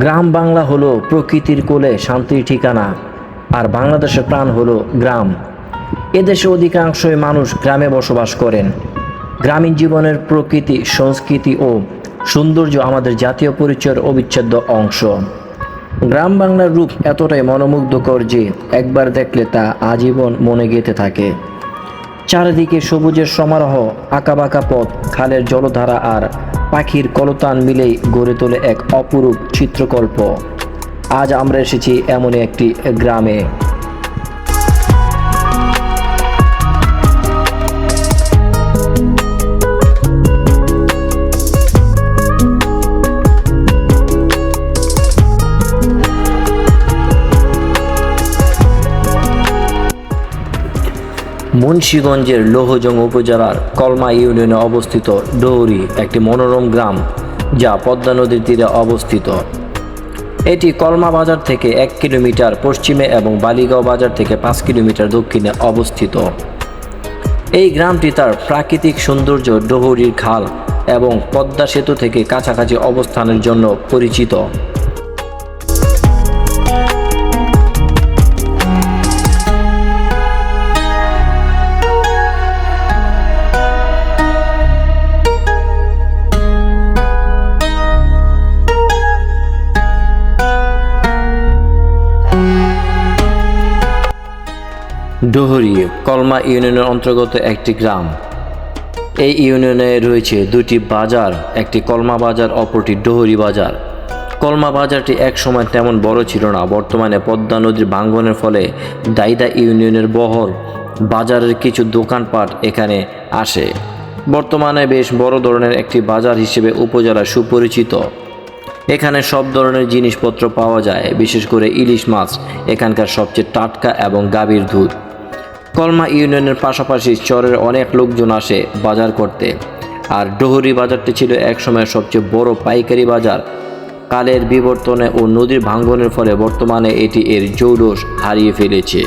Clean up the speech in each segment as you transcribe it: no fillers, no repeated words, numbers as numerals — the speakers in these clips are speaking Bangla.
গ্রাম বাংলা হলো প্রকৃতির কোলে শান্তির ঠিকানা, আর বাংলাদেশের প্রাণ হলো গ্রাম। এদেশে অধিকাংশই মানুষ গ্রামে বসবাস করেন। গ্রামীণ জীবনের প্রকৃতি, সংস্কৃতি ও সৌন্দর্য আমাদের জাতীয় পরিচয়ের অবিচ্ছেদ্য অংশ। গ্রাম বাংলার রূপ এতটাই মনোমুগ্ধকর যে একবার দেখলে তা আজীবন মনে গেঁথে থাকে। চারিদিকে সবুজের সমারোহ, আঁকাবাঁকা পথ, খালের জলধারা আর পাখির কলতান মিলেই গড়ে তোলে এক অপরূপ চিত্রকল্প। আজ আমরা এসেছি এমনই একটি গ্রামে। মুন্সিগঞ্জের লৌহজং উপজেলার কলমা ইউনিয়নে অবস্থিত ডৌরি একটি মনোরম গ্রাম, যা পদ্মা নদীর তীরে অবস্থিত। এটি কলমা বাজার থেকে 1 কিলোমিটার পশ্চিমে এবং বালিগাঁও বাজার থেকে 5 কিলোমিটার দক্ষিণে অবস্থিত। এই গ্রামটি তার প্রাকৃতিক সৌন্দর্য, ডৌরির খাল এবং পদ্মা সেতু থেকে কাছাকাছি অবস্থানের জন্য পরিচিত। ডৌরি কলমা ইউনিয়নের অন্তর্গত একটি গ্রাম। এই ইউনিয়নে রয়েছে 2টি বাজার, একটি কলমা বাজার, অপরটি ডৌরি বাজার। কলমা বাজারটি এক সময় তেমন বড় ছিল না। বর্তমানে পদ্মা নদীর ভাঙ্গনের ফলে দাইদা ইউনিয়নের বহর বাজারের কিছু দোকানপাট এখানে আসে। বর্তমানে বেশ বড় ধরনের একটি বাজার হিসেবে উপজেলা সুপরিচিত। এখানে সব ধরনের জিনিসপত্র পাওয়া যায়, বিশেষ করে ইলিশ মাছ এখানকার সবচেয়ে টাটকা এবং গাভীর দুধ। কলমা ইউনিয়নের পাশাপাশি চরের অনেক লোকজন আসে বাজার করতে। আর ডৌরি বাজারটি ছিল একসময় সবচেয়ে বড় পাইকারি বাজার। কালের বিবর্তনে ও নদীর ভাঙ্গনের ফলে বর্তমানে এটি এর জৌলুস হারিয়ে ফেলেছে।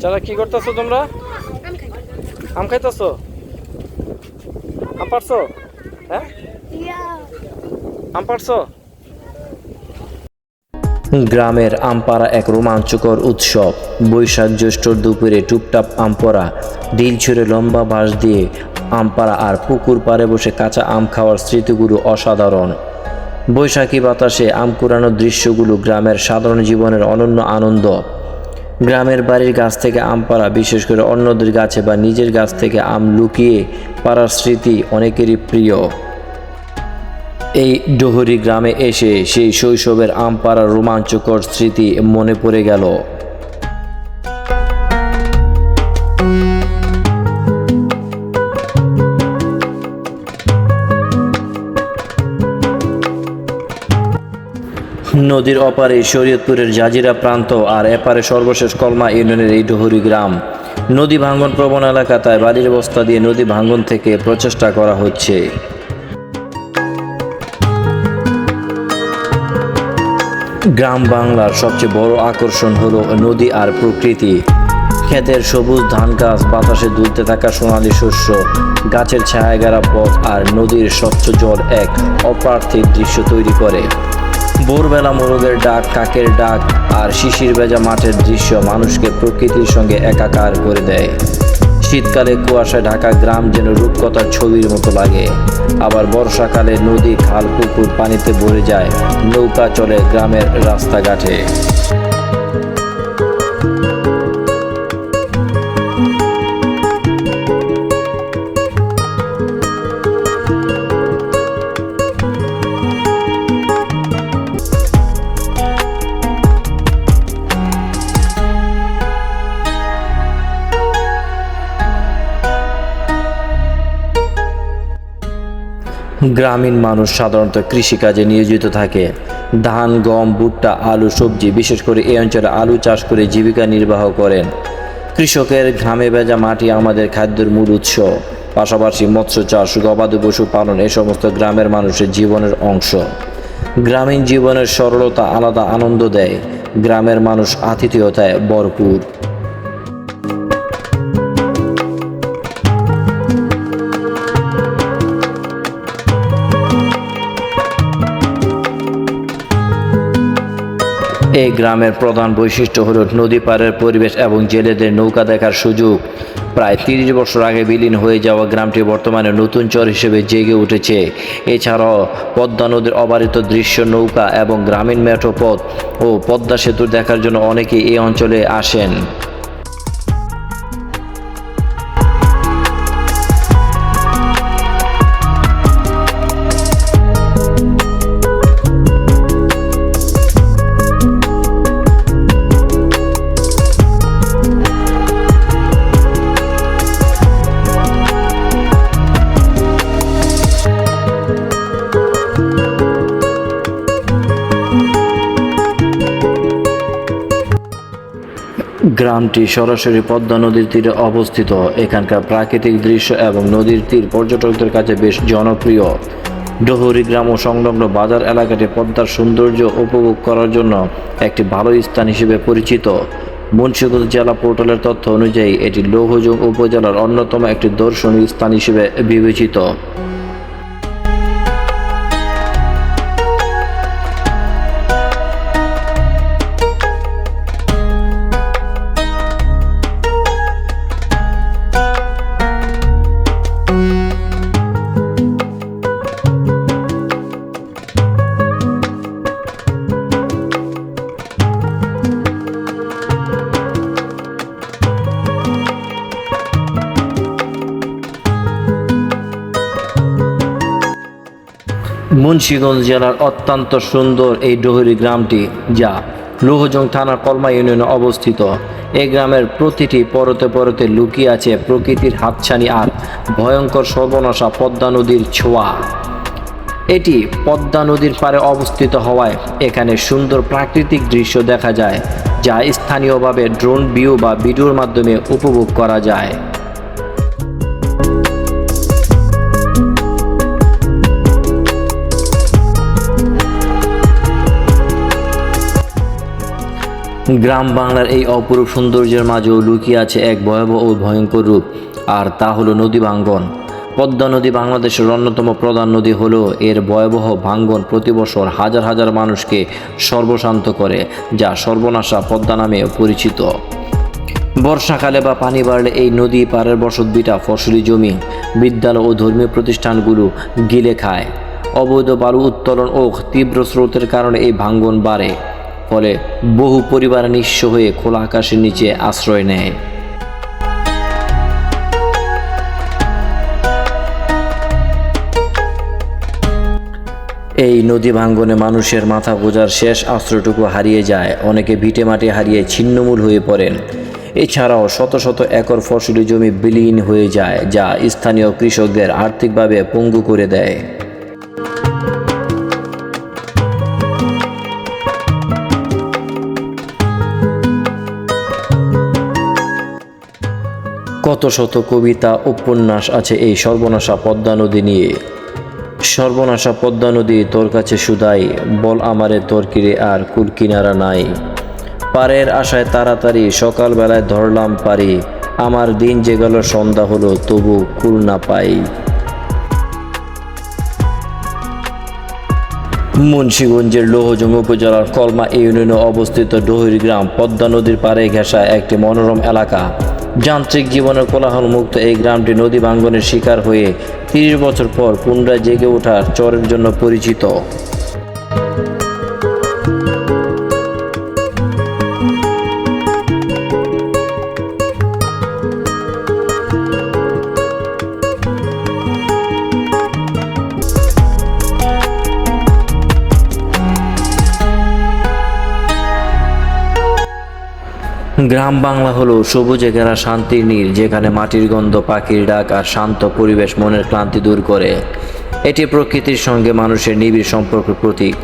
চাচা, কি করতেছো তোমরা? আম খাইতেছো? আম পারছো? হ্যাঁ, আম পারছো? গ্রামের আম পাড়া এক রোমাঞ্চকর উৎসব। বৈশাখ জ্যৈষ্ঠর দুপুরে টুপটাপ আম পড়া, ঢিল ছুঁড়ে লম্বা বাঁশ দিয়ে আম পাড়া আর পুকুর পাড়ে বসে কাঁচা আম খাওয়ার স্মৃতিগুলো অসাধারণ। বৈশাখী বাতাসে আম কুড়ানোর দৃশ্যগুলো গ্রামের সাধারণ জীবনের অনন্য আনন্দ। গ্রামের বাড়ির গাছ থেকে আম পাড়া, বিশেষ করে অন্যদের গাছে বা নিজের গাছ থেকে আম লুকিয়ে পাড়ার স্মৃতি অনেকেরই প্রিয়। এই ডৌরি গ্রামে এসে সেই শৈশবের আম পাড়ার রোমাঞ্চকর স্মৃতি মনে পড়ে গেল। নদীর অপারে শরীয়তপুরের জাজিরা প্রান্ত, আর এপারে সর্বশেষ কলমা ইউনিয়নের এই ডৌরি গ্রাম। নদী ভাঙ্গন প্রবণ এলাকা, তাই বাড়ির বস্তা দিয়ে নদী ভাঙ্গন থেকে প্রচেষ্টা করা হচ্ছে। গ্রাম বাংলার সবচেয়ে বড় আকর্ষণ হলো নদী আর প্রকৃতি। ক্ষেতের সবুজ ধান গাছ, বাতাসে দুলতে থাকা সোনালী শস্য, গাছের ছায়াঘেরা পথ আর নদীর স্বচ্ছ জল এক অপার্থিব দৃশ্য তৈরি করে। ভোরবেলা মোরগের ডাক, কাকের ডাক আর শিশির ভেজা মাঠের দৃশ্য মানুষকে প্রকৃতির সঙ্গে একাকার করে দেয়। শীতকালে কুয়াশায় ঢাকা গ্রাম যেন রূপকথার ছবির মতো লাগে। আবার বর্ষাকালে নদী, খাল, পুকুর পানিতে ভরে যায়, নৌকা চলে গ্রামের রাস্তাঘাটে। গ্রামীণ মানুষ সাধারণত কৃষিকাজে নিয়োজিত থাকে। ধান, গম, ভুট্টা, আলু, সবজি, বিশেষ করে এই অঞ্চলে আলু চাষ করে জীবিকা নির্বাহ করেন। কৃষকের ঘামে ভেজা মাটি আমাদের খাদ্যের মূল উৎস। পাশাপাশি মৎস্য চাষ, গবাদি পশু পালন এ সমস্ত গ্রামের মানুষের জীবনের অংশ। গ্রামীণ জীবনের সরলতা আলাদা আনন্দ দেয়, গ্রামের মানুষ আতিথেয়তায় ভরপুর। এই গ্রামের প্রধান বৈশিষ্ট্য হল নদী পাড়ের পরিবেশ এবং জেলেদের নৌকা দেখার সুযোগ। প্রায় 30 বছর আগে বিলীন হয়ে যাওয়া গ্রামটি বর্তমানে নতুন চর হিসেবে জেগে উঠেছে। এছাড়াও পদ্মা নদীর অবারিত দৃশ্য, নৌকা এবং গ্রামীণ মেঠো পথ ও পদ্মা সেতু দেখার জন্য অনেকেই এই অঞ্চলে আসেন। গ্রামটি সরাসরি পদ্মা নদীর তীরে অবস্থিত। এখানকার প্রাকৃতিক দৃশ্য এবং নদীর তীর পর্যটকদের কাছে বেশ জনপ্রিয়। ডোহরি গ্রাম ও সংলগ্ন বাজার এলাকাটি পদ্মার সৌন্দর্য উপভোগ করার জন্য একটি ভালো স্থান হিসেবে পরিচিত। মুন্সিগঞ্জ জেলা পোর্টালের তথ্য অনুযায়ী এটি লৌহজং উপজেলার অন্যতম একটি দর্শনীয় স্থান হিসেবে বিবেচিত। মুন্সিগঞ্জ জেলার অত্যন্ত সুন্দর এই ডোহরি গ্রামটি, যা লৌহজং থানার কলমা ইউনিয়নে অবস্থিত। এই গ্রামের প্রতিটি পরতে পরতে লুকিয়ে আছে প্রকৃতির হাতছানি আর ভয়ঙ্কর সর্বনাশা পদ্মা নদীর ছোঁয়া। এটি পদ্মা নদীর পাড়ে অবস্থিত হওয়ায় এখানে সুন্দর প্রাকৃতিক দৃশ্য দেখা যায়, যা স্থানীয়ভাবে ড্রোন ভিউ বা ভিডিওর মাধ্যমে উপভোগ করা যায়। গ্রাম বাংলার এই অপরূপ সৌন্দর্যের মাঝেও লুকিয়ে আছে এক ভয়াবহ ও ভয়ঙ্কর রূপ, আর তা হলো নদী ভাঙ্গন। পদ্মা নদী বাংলাদেশের অন্যতম প্রধান নদী হলেও এর ভয়াবহ ভাঙ্গন প্রতি বছর হাজার হাজার মানুষকে সর্বশান্ত করে, যা সর্বনাশা পদ্মা নামে পরিচিত। বর্ষাকালে বা পানি বাড়লে এই নদী পাড়ের বসতভিটা, ফসলি জমি, বিদ্যালয় ও ধর্মীয় প্রতিষ্ঠানগুলো গিলে খায়। অবৈধ বালু উত্তোলন ও তীব্র স্রোতের কারণে এই ভাঙ্গন বাড়ে, ফলে বহু পরিবার নিঃস্ব হয়ে খোলা আকাশের নিচে আশ্রয় নেয়। এই নদী ভাঙ্গনে মানুষের মাথা গোঁজার শেষ আশ্রয়টুকু হারিয়ে যায়, অনেকে ভিটে মাটি হারিয়ে ছিন্নমূল হয়ে পড়েন। এছাড়াও শত শত একর ফসলি জমি বিলীন হয়ে যায়, যা স্থানীয় কৃষকদের আর্থিকভাবে পঙ্গু করে দেয়। কত শত কবিতা, উপন্যাস আছে এই সর্বনাশা পদ্মা নদী নিয়ে। সর্বনাশা পদ্মা নদী তোর কাছে সুদাই, বল আমারে তোর কিরে আর কুল কিনারা নাই। পারের আশায় তাড়াতাড়ি সকালবেলায় ধরলাম পারি, আমার দিন যে গেল সন্ধ্যা হলো তবু কুল না পাই। মুন্সিগঞ্জের লৌহজং উপজেলার কলমা ইউনিয়নে অবস্থিত ডোহরি গ্রাম পদ্মা নদীর পাড়ে ঘেঁষা একটি মনোরম এলাকা। যান্ত্রিক জীবনের কোলাহল মুক্ত এই গ্রামটি নদী ভাঙ্গনের শিকার হয়ে 30 বছর পর পুনরায় জেগে ওঠার চরের জন্য পরিচিত। গ্রাম বাংলা হলো সবুজে ঘেরা শান্তির নীড়, যেখানে মাটির গন্ধ, পাখির ডাক আর শান্ত পরিবেশ মনের ক্লান্তি দূর করে। এটি প্রকৃতির সঙ্গে মানুষের নিবিড় সম্পর্কের প্রতীক,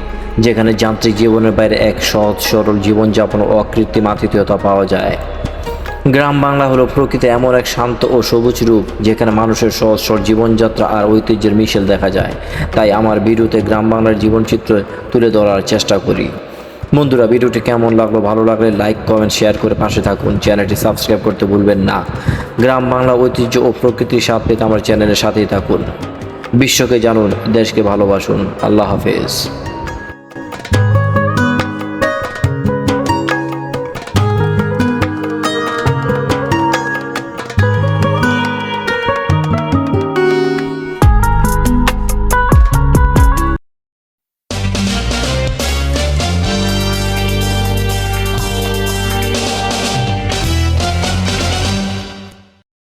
যেখানে যান্ত্রিক জীবনের বাইরে এক সহজ সরল জীবনযাপন ও অকৃত্রিম আতিথেয়তা পাওয়া যায়। গ্রাম বাংলা হলো প্রকৃতি এমন এক শান্ত ও সবুজ রূপ যেখানে মানুষের সহজ সরল জীবনযাত্রা আর ঐতিহ্যের মিশেল দেখা যায়। তাই আমার ভিডিওতে গ্রাম বাংলার জীবনচিত্র তুলে ধরার চেষ্টা করি। বন্ধুরা, ভিডিওটি কেমন লাগলো? ভালো লাগলে লাইক কমেন্ট শেয়ার করে পাশে থাকুন। চ্যানেলটি সাবস্ক্রাইব করতে ভুলবেন না। গ্রাম বাংলা ঐতিহ্য ও প্রকৃতির স্বাদ পেতে আমার চ্যানেলের সাথেই থাকুন। বিশ্বকে জানুন, দেশকে ভালোবাসুন। আল্লাহ হাফেজ।